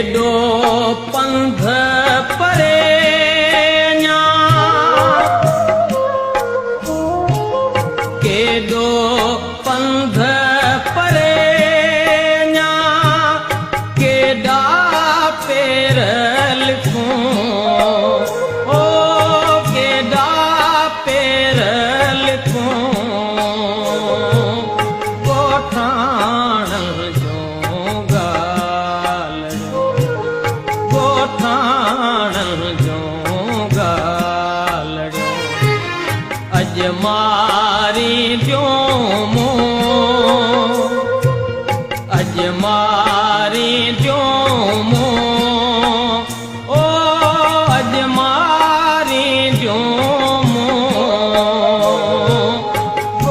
केॾो पंध परे केॾो पंध परे केॾा पेर लिखूं ओ केॾा पेर लिखूं गोठाण जो ॻाल्हियो गोठाण जो ॻाल्हियो अॼु मारी पियो